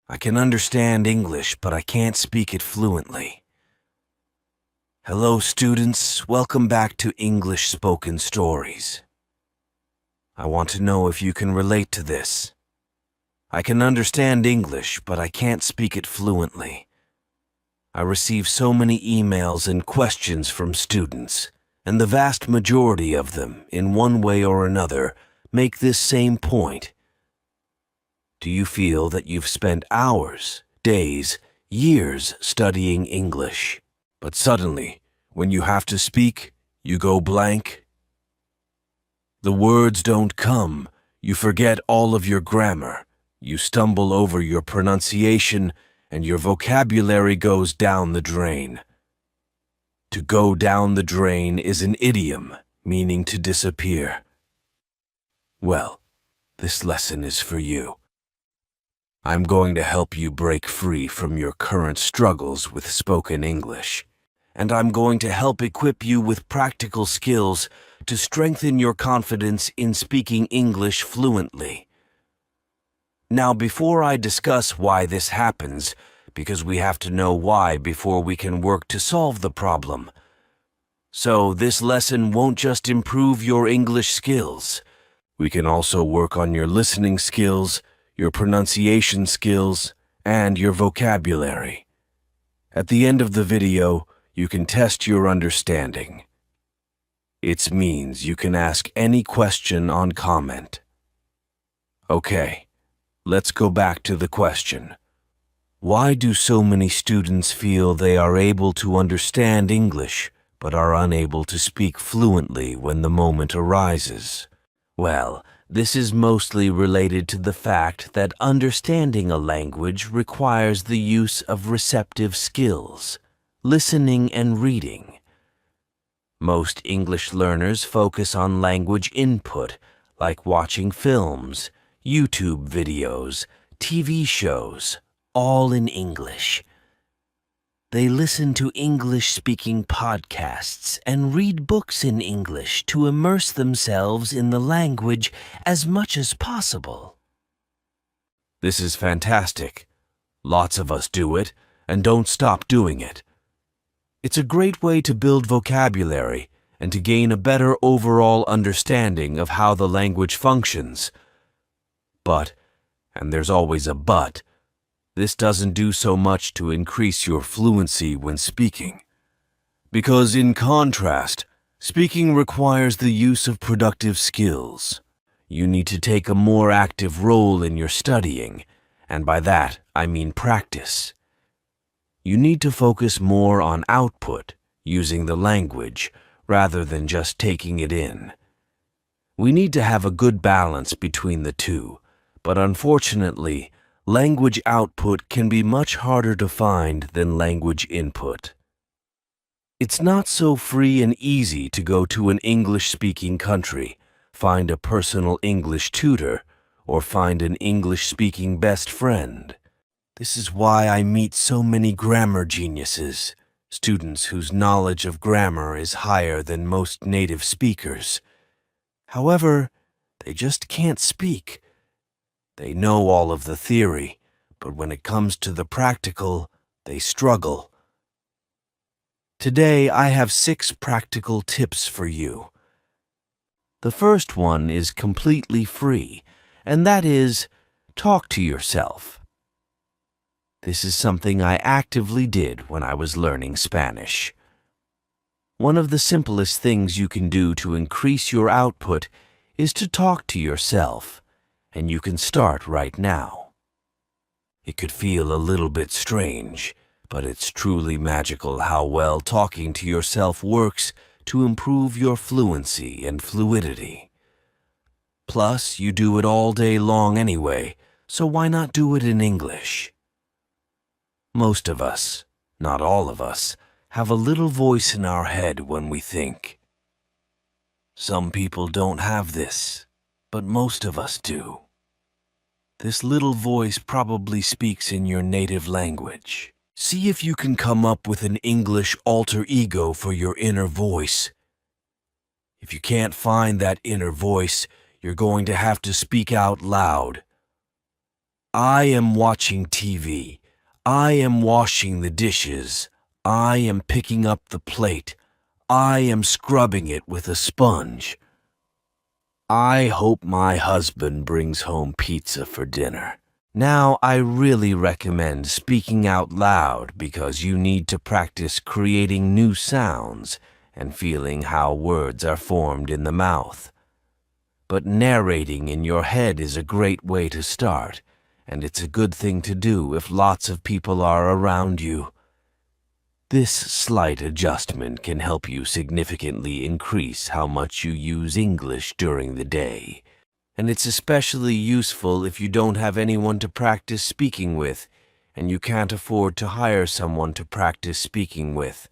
I can understand English, but I can't speak it fluently. Hello, students. Welcome back to English Spoken Stories. I want to know if you can relate to this. I can understand English, but I can't speak it fluently. I receive so many emails and questions from students, and the vast majority of them, in one way or another, make this same point. Do you feel that you've spent hours, days, years studying English, but suddenly, when you have to speak, you go blank? The words don't come, you forget all of your grammar, you stumble over your pronunciation, and your vocabulary goes down the drain. To go down the drain is an idiom, meaning to disappear. Well, this lesson is for you. I'm going to help you break free from your current struggles with spoken English, and I'm going to help equip you with practical skills to strengthen your confidence in speaking English fluently. Now, before I discuss why this happens, because we have to know why before we can work to solve the problem. So this lesson won't just improve your English skills. We can also work on your listening skills, your pronunciation skills, and your vocabulary. At the end of the video, you can test your understanding. It means you can ask any question on comment. Okay, let's go back to the question. Why do so many students feel they are able to understand English but are unable to speak fluently when the moment arises? Well, this is mostly related to the fact that understanding a language requires the use of receptive skills, listening and reading. Most English learners focus on language input, like watching films, YouTube videos, TV shows, all in English. They listen to English-speaking podcasts and read books in English to immerse themselves in the language as much as possible. This is fantastic. Lots of us do it and don't stop doing it. It's a great way to build vocabulary and to gain a better overall understanding of how the language functions. But, and there's always a but, this doesn't do so much to increase your fluency when speaking. Because in contrast, speaking requires the use of productive skills. You need to take a more active role in your studying, and by that I mean practice. You need to focus more on output, using the language, rather than just taking it in. We need to have a good balance between the two, but unfortunately, language output can be much harder to find than language input. It's not so free and easy to go to an English-speaking country, find a personal English tutor, or find an English-speaking best friend. This is why I meet so many grammar geniuses, students whose knowledge of grammar is higher than most native speakers. However, they just can't speak. They know all of the theory, but when it comes to the practical, they struggle. Today, I have 6 practical tips for you. The first one is completely free, and that is, talk to yourself. This is something I actively did when I was learning Spanish. One of the simplest things you can do to increase your output is to talk to yourself. And you can start right now. It could feel a little bit strange, but it's truly magical how well talking to yourself works to improve your fluency and fluidity. Plus, you do it all day long anyway, so why not do it in English? Most of us, not all of us, have a little voice in our head when we think. Some people don't have this, but most of us do. This little voice probably speaks in your native language. See if you can come up with an English alter ego for your inner voice. If you can't find that inner voice, you're going to have to speak out loud. I am watching TV. I am washing the dishes. I am picking up the plate. I am scrubbing it with a sponge. I hope my husband brings home pizza for dinner. Now, I really recommend speaking out loud because you need to practice creating new sounds and feeling how words are formed in the mouth. But narrating in your head is a great way to start, and it's a good thing to do if lots of people are around you. This slight adjustment can help you significantly increase how much you use English during the day. And it's especially useful if you don't have anyone to practice speaking with, and you can't afford to hire someone to practice speaking with.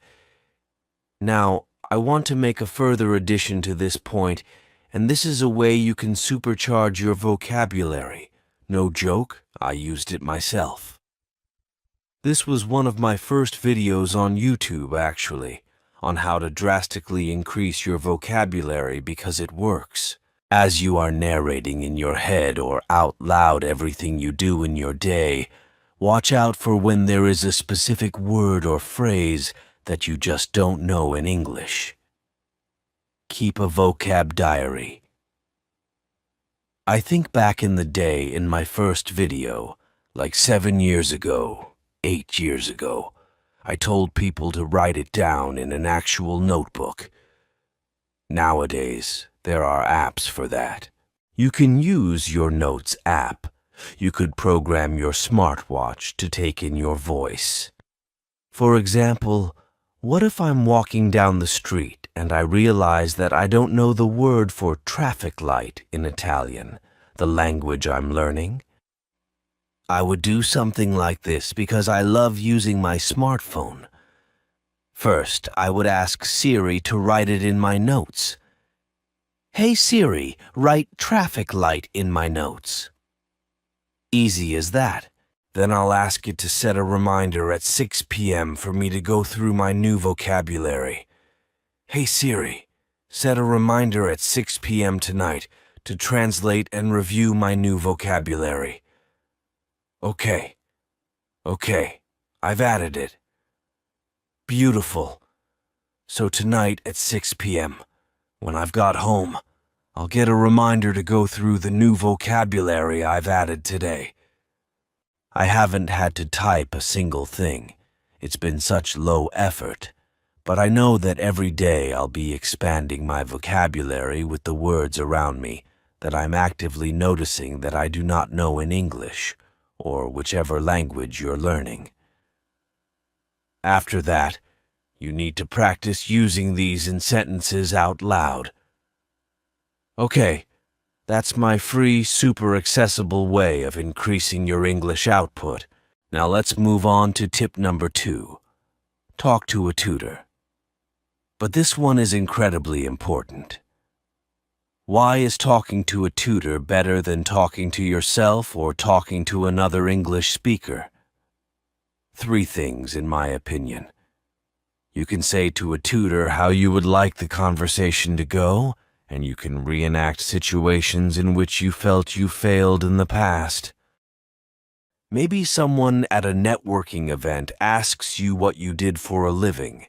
Now, I want to make a further addition to this point, and this is a way you can supercharge your vocabulary. No joke, I used it myself. This was one of my first videos on YouTube, actually, on how to drastically increase your vocabulary because it works. As you are narrating in your head or out loud everything you do in your day, watch out for when there is a specific word or phrase that you just don't know in English. Keep a vocab diary. I think back in the day in my first video, like 7 years ago, 8 years ago, I told people to write it down in an actual notebook. Nowadays, there are apps for that. You can use your Notes app. You could program your smartwatch to take in your voice. For example, what if I'm walking down the street and I realize that I don't know the word for traffic light in Italian, the language I'm learning? I would do something like this because I love using my smartphone. First, I would ask Siri to write it in my notes. Hey Siri, write traffic light in my notes. Easy as that. Then I'll ask it to set a reminder at 6 p.m. for me to go through my new vocabulary. Hey Siri, set a reminder at 6 p.m. tonight to translate and review my new vocabulary. Okay, I've added it. Beautiful. So tonight at 6 p.m., when I've got home, I'll get a reminder to go through the new vocabulary I've added today. I haven't had to type a single thing. It's been such low effort. But I know that every day I'll be expanding my vocabulary with the words around me that I'm actively noticing that I do not know in English, or whichever language you're learning. After that, you need to practice using these in sentences out loud. Okay, that's my free, super accessible way of increasing your English output. Now let's move on to tip number 2. Talk to a tutor. But this one is incredibly important. Why is talking to a tutor better than talking to yourself or talking to another English speaker? 3 things, in my opinion. You can say to a tutor how you would like the conversation to go, and you can reenact situations in which you felt you failed in the past. Maybe someone at a networking event asks you what you did for a living,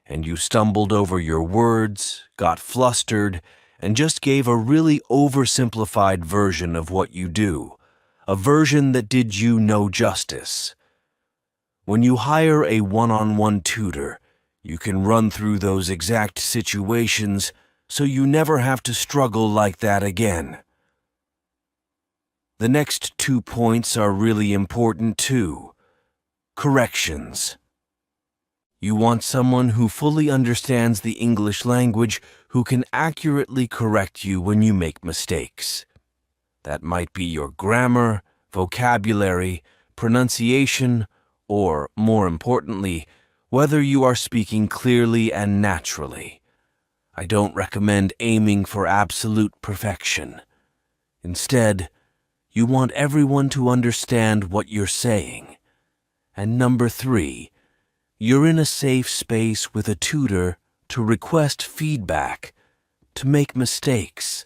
and you stumbled over your words, got flustered, and just gave a really oversimplified version of what you do, a version that did you no justice. When you hire a one-on-one tutor, you can run through those exact situations so you never have to struggle like that again. The next 2 points are really important too. Corrections. You want someone who fully understands the English language who can accurately correct you when you make mistakes. That might be your grammar, vocabulary, pronunciation, or, more importantly, whether you are speaking clearly and naturally. I don't recommend aiming for absolute perfection. Instead, you want everyone to understand what you're saying. And number 3, you're in a safe space with a tutor to request feedback, to make mistakes.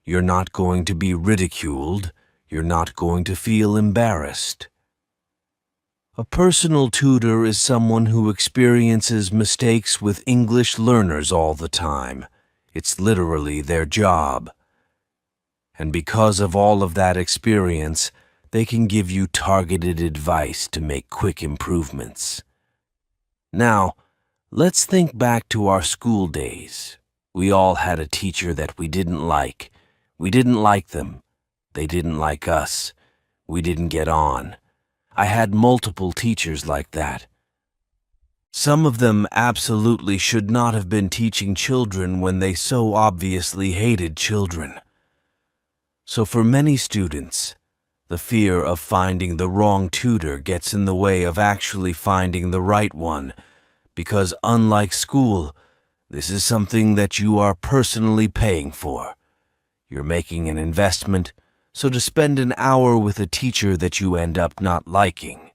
You're not going to be ridiculed. You're not going to feel embarrassed. A personal tutor is someone who experiences mistakes with English learners all the time. It's literally their job. And because of all of that experience, they can give you targeted advice to make quick improvements. Now, let's think back to our school days. We all had a teacher that we didn't like. We didn't like them. They didn't like us. We didn't get on. I had multiple teachers like that. Some of them absolutely should not have been teaching children when they so obviously hated children. So for many students, the fear of finding the wrong tutor gets in the way of actually finding the right one, because unlike school, this is something that you are personally paying for. You're making an investment, so to spend an hour with a teacher that you end up not liking,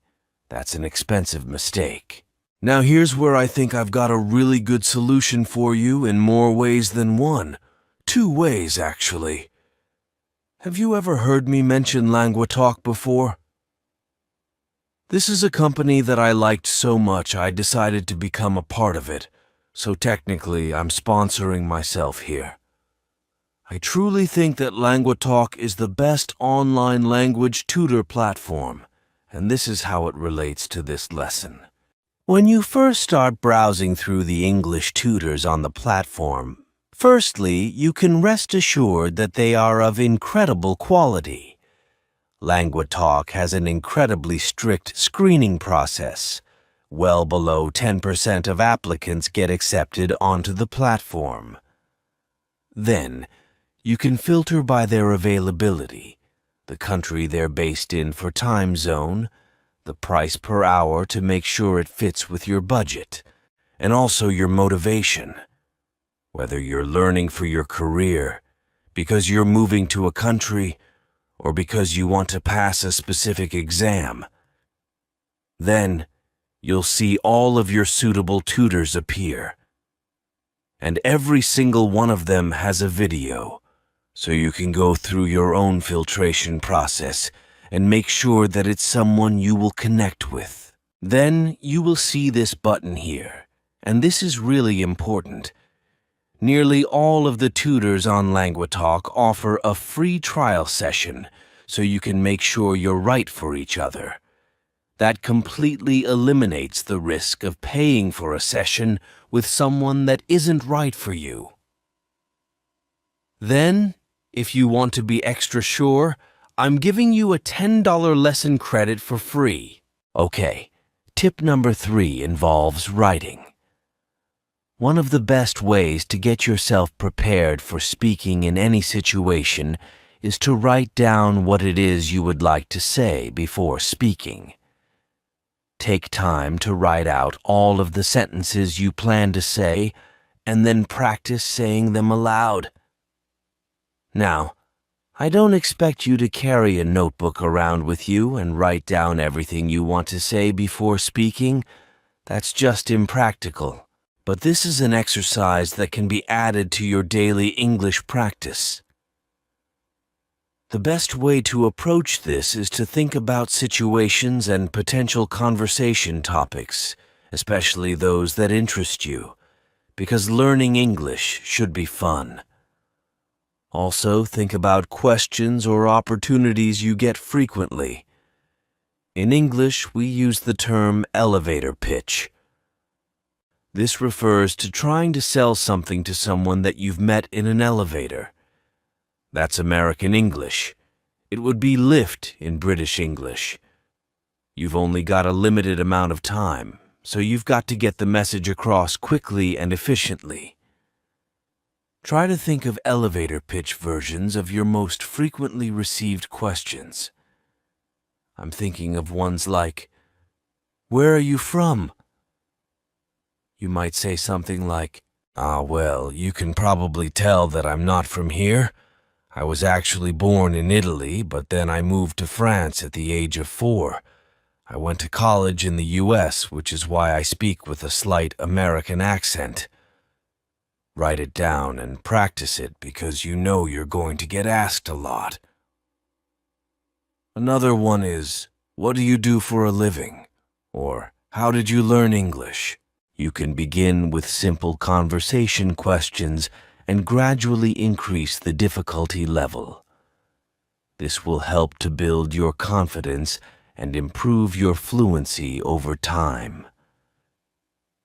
that's an expensive mistake. Now here's where I think I've got a really good solution for you in more ways than one. 2 ways, actually. Have you ever heard me mention LanguaTalk before? This is a company that I liked so much I decided to become a part of it, so technically I'm sponsoring myself here. I truly think that LanguaTalk is the best online language tutor platform, and this is how it relates to this lesson. When you first start browsing through the English tutors on the platform, firstly, you can rest assured that they are of incredible quality. LanguaTalk has an incredibly strict screening process. Well below 10% of applicants get accepted onto the platform. Then, you can filter by their availability, the country they're based in for time zone, the price per hour to make sure it fits with your budget, and also your motivation. Whether you're learning for your career, because you're moving to a country, or because you want to pass a specific exam. Then, you'll see all of your suitable tutors appear. And every single one of them has a video, so you can go through your own filtration process and make sure that it's someone you will connect with. Then you will see this button here, and this is really important. Nearly all of the tutors on LanguaTalk offer a free trial session, so you can make sure you're right for each other. That completely eliminates the risk of paying for a session with someone that isn't right for you. Then, if you want to be extra sure, I'm giving you a $10 lesson credit for free. Okay, tip number 3 involves writing. One of the best ways to get yourself prepared for speaking in any situation is to write down what it is you would like to say before speaking. Take time to write out all of the sentences you plan to say, and then practice saying them aloud. Now, I don't expect you to carry a notebook around with you and write down everything you want to say before speaking. That's just impractical. But this is an exercise that can be added to your daily English practice. The best way to approach this is to think about situations and potential conversation topics, especially those that interest you, because learning English should be fun. Also, think about questions or opportunities you get frequently. In English, we use the term elevator pitch. This refers to trying to sell something to someone that you've met in an elevator. That's American English. It would be lift in British English. You've only got a limited amount of time, so you've got to get the message across quickly and efficiently. Try to think of elevator pitch versions of your most frequently received questions. I'm thinking of ones like, "Where are you from?" You might say something like, well, you can probably tell that I'm not from here. I was actually born in Italy, but then I moved to France at the age of 4. I went to college in the US, which is why I speak with a slight American accent. Write it down and practice it because you know you're going to get asked a lot. Another one is, what do you do for a living? Or, how did you learn English? You can begin with simple conversation questions and gradually increase the difficulty level. This will help to build your confidence and improve your fluency over time.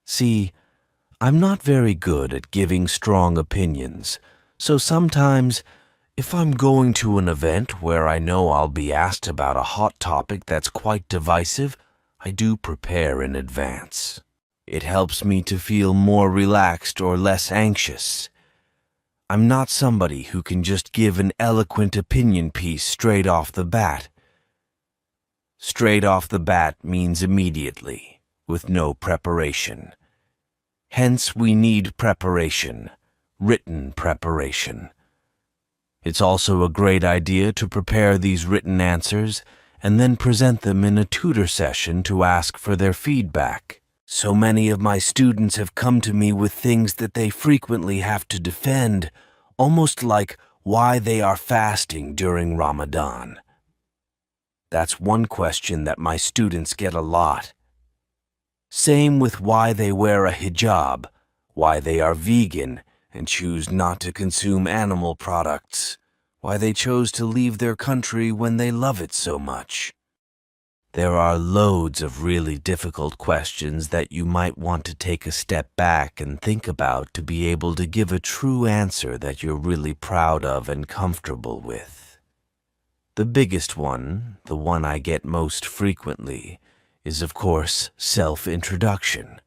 See, I'm not very good at giving strong opinions, so sometimes, if I'm going to an event where I know I'll be asked about a hot topic that's quite divisive, I do prepare in advance. It helps me to feel more relaxed or less anxious. I'm not somebody who can just give an eloquent opinion piece straight off the bat. Straight off the bat means immediately, with no preparation. Hence, we need preparation, written preparation. It's also a great idea to prepare these written answers and then present them in a tutor session to ask for their feedback. So many of my students have come to me with things that they frequently have to defend, almost like why they are fasting during Ramadan. That's one question that my students get a lot. Same with why they wear a hijab, why they are vegan and choose not to consume animal products, why they chose to leave their country when they love it so much. There are loads of really difficult questions that you might want to take a step back and think about to be able to give a true answer that you're really proud of and comfortable with. The biggest one, the one I get most frequently, is of course self-introduction.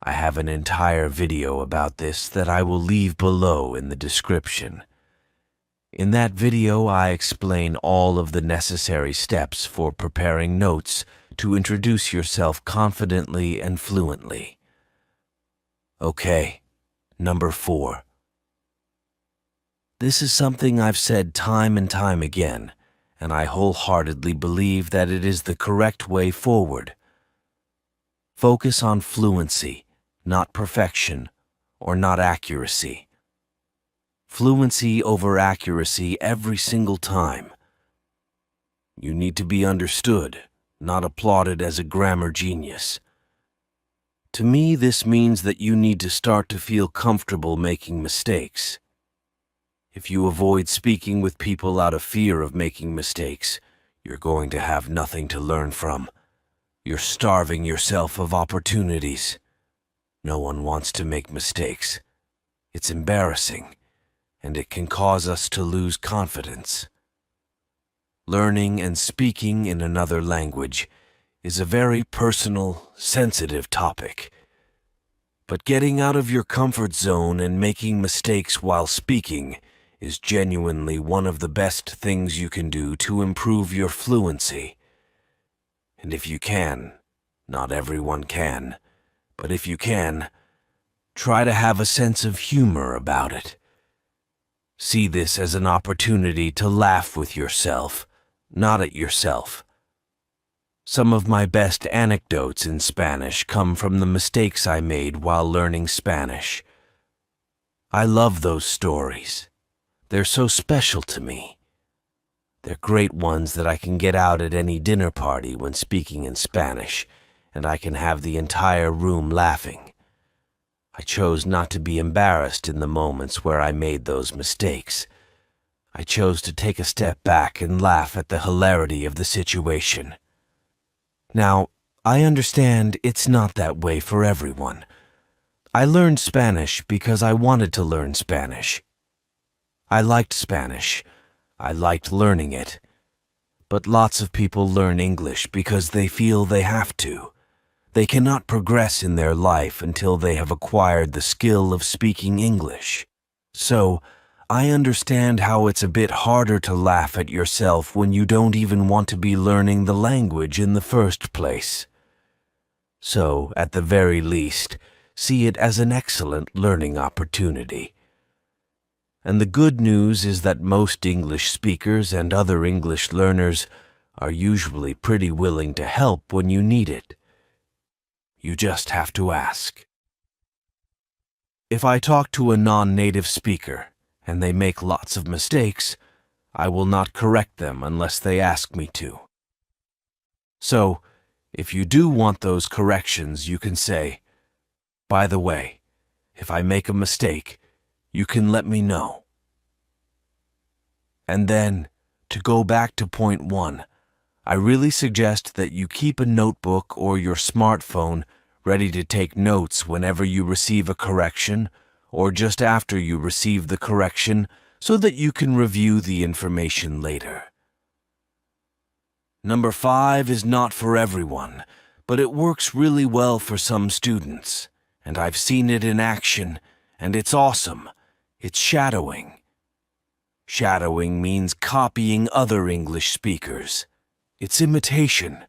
I have an entire video about this that I will leave below in the description. In that video, I explain all of the necessary steps for preparing notes to introduce yourself confidently and fluently. Okay, number 4. This is something I've said time and time again, and I wholeheartedly believe that it is the correct way forward. Focus on fluency, not perfection, or not accuracy. Fluency over accuracy every single time. You need to be understood, not applauded as a grammar genius. To me, this means that you need to start to feel comfortable making mistakes. If you avoid speaking with people out of fear of making mistakes, you're going to have nothing to learn from. You're starving yourself of opportunities. No one wants to make mistakes. It's embarrassing, and it can cause us to lose confidence. Learning and speaking in another language is a very personal, sensitive topic. But getting out of your comfort zone and making mistakes while speaking is genuinely one of the best things you can do to improve your fluency. And if you can, not everyone can, but if you can, try to have a sense of humor about it. See this as an opportunity to laugh with yourself, not at yourself. Some of my best anecdotes in Spanish come from the mistakes I made while learning Spanish. I love those stories. They're so special to me. They're great ones that I can get out at any dinner party when speaking in Spanish, and I can have the entire room laughing. I chose not to be embarrassed in the moments where I made those mistakes. I chose to take a step back and laugh at the hilarity of the situation. Now, I understand it's not that way for everyone. I learned Spanish because I wanted to learn Spanish. I liked Spanish. I liked learning it. But lots of people learn English because they feel they have to. They cannot progress in their life until they have acquired the skill of speaking English. So, I understand how it's a bit harder to laugh at yourself when you don't even want to be learning the language in the first place. So, at the very least, see it as an excellent learning opportunity. And the good news is that most English speakers and other English learners are usually pretty willing to help when you need it. You just have to ask. If I talk to a non-native speaker and they make lots of mistakes, I will not correct them unless they ask me to. So, if you do want those corrections, you can say, "By the way, if I make a mistake, you can let me know." And then, to go back to point 1, I really suggest that you keep a notebook or your smartphone ready to take notes whenever you receive a correction or just after you receive the correction so that you can review the information later. Number 5 is not for everyone, but it works really well for some students, and I've seen it in action, and it's awesome. It's shadowing. Shadowing means copying other English speakers. It's imitation.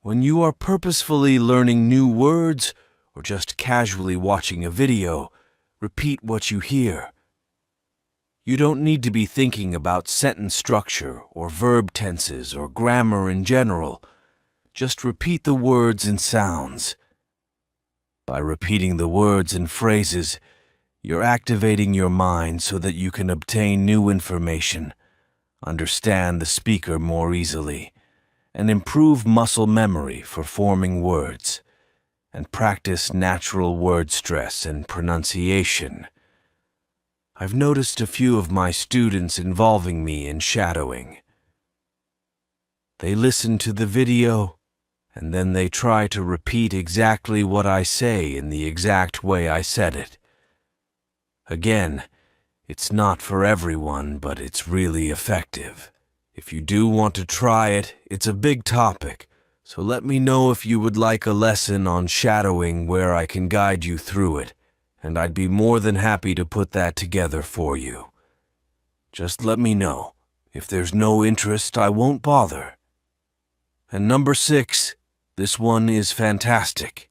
When you are purposefully learning new words or just casually watching a video, repeat what you hear. You don't need to be thinking about sentence structure or verb tenses or grammar in general. Just repeat the words and sounds. By repeating the words and phrases, you're activating your mind so that you can obtain new information, understand the speaker more easily, and improve muscle memory for forming words, and practice natural word stress and pronunciation. I've noticed a few of my students involving me in shadowing. They listen to the video, and then they try to repeat exactly what I say in the exact way I said it. Again, it's not for everyone, but it's really effective. If you do want to try it, it's a big topic, so let me know if you would like a lesson on shadowing where I can guide you through it, and I'd be more than happy to put that together for you. Just let me know. If there's no interest, I won't bother. And number 6, this one is fantastic.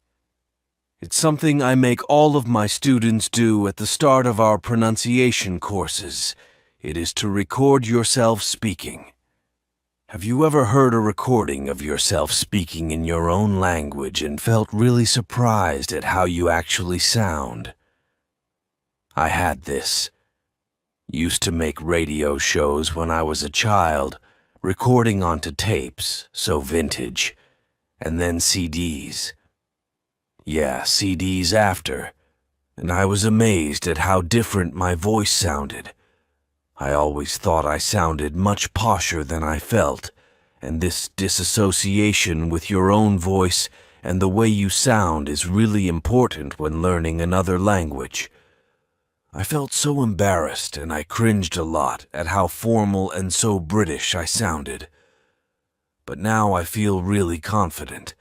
It's something I make all of my students do at the start of our pronunciation courses. It is to record yourself speaking. Have you ever heard a recording of yourself speaking in your own language and felt really surprised at how you actually sound? I had this. Used to make radio shows when I was a child, recording onto tapes, so vintage, and then CDs. Yeah, CDs after, and I was amazed at how different my voice sounded. I always thought I sounded much posher than I felt, and this disassociation with your own voice and the way you sound is really important when learning another language. I felt so embarrassed and I cringed a lot at how formal and so British I sounded. But now I feel really confident.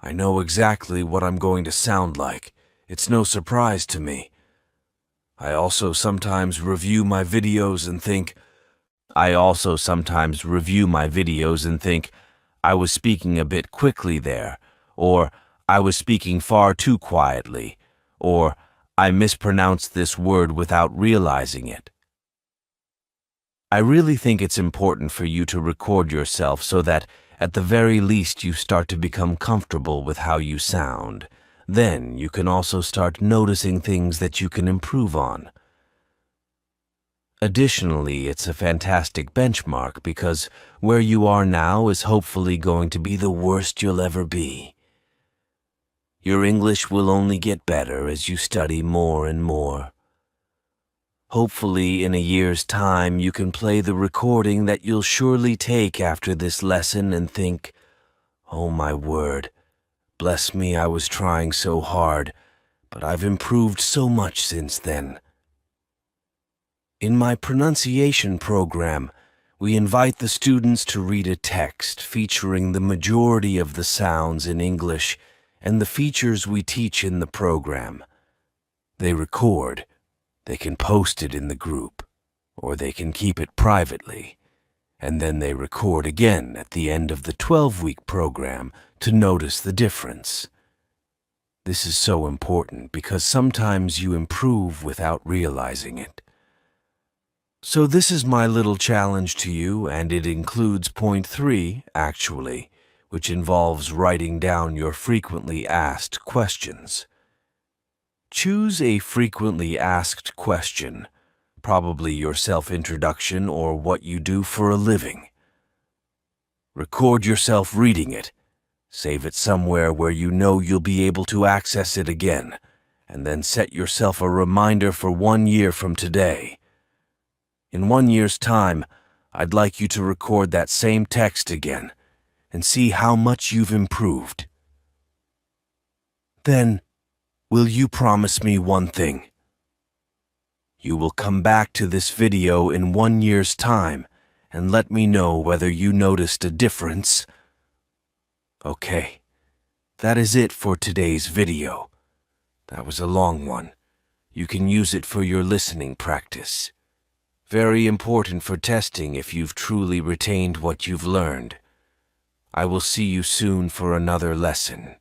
I know exactly what I'm going to sound like. It's no surprise to me. I also sometimes review my videos and think, I was speaking a bit quickly there, or I was speaking far too quietly, or I mispronounced this word without realizing it. I really think it's important for you to record yourself so that, at the very least, you start to become comfortable with how you sound. Then you can also start noticing things that you can improve on. Additionally, it's a fantastic benchmark because where you are now is hopefully going to be the worst you'll ever be. Your English will only get better as you study more and more. Hopefully, in a year's time, you can play the recording that you'll surely take after this lesson and think, "Oh my word, bless me, I was trying so hard, but I've improved so much since then." In my pronunciation program, we invite the students to read a text featuring the majority of the sounds in English and the features we teach in the program. They record. They can post it in the group, or they can keep it privately, and then they record again at the end of the 12-week program to notice the difference. This is so important because sometimes you improve without realizing it. So this is my little challenge to you, and it includes point 3, actually, which involves writing down your frequently asked questions. Choose a frequently asked question, probably your self-introduction or what you do for a living. Record yourself reading it. Save it somewhere where you know you'll be able to access it again, and then set yourself a reminder for 1 year from today. In 1 year's time, I'd like you to record that same text again and see how much you've improved. Then, will you promise me one thing? You will come back to this video in 1 year's time and let me know whether you noticed a difference. Okay, that is it for today's video. That was a long one. You can use it for your listening practice. Very important for testing if you've truly retained what you've learned. I will see you soon for another lesson.